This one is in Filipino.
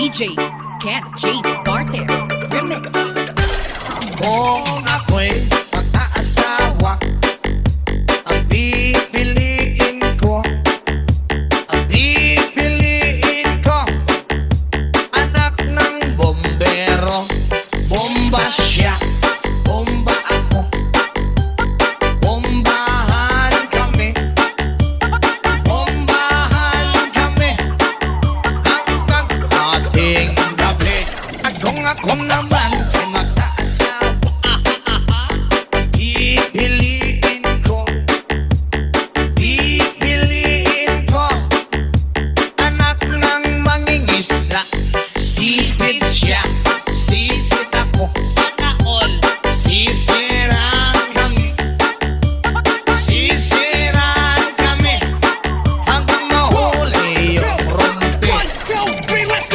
DJ Ken James Carter Remix. Kung ako'y mag-aasawa, ang pipiliin ko, anak ng bombero. Bomba siya, bomba ako, bombahan kami hanggang ating gabi. At kung ako naman ay mag-aasawa, pipiliin ko, anak ng mangingisda. Sisid siya,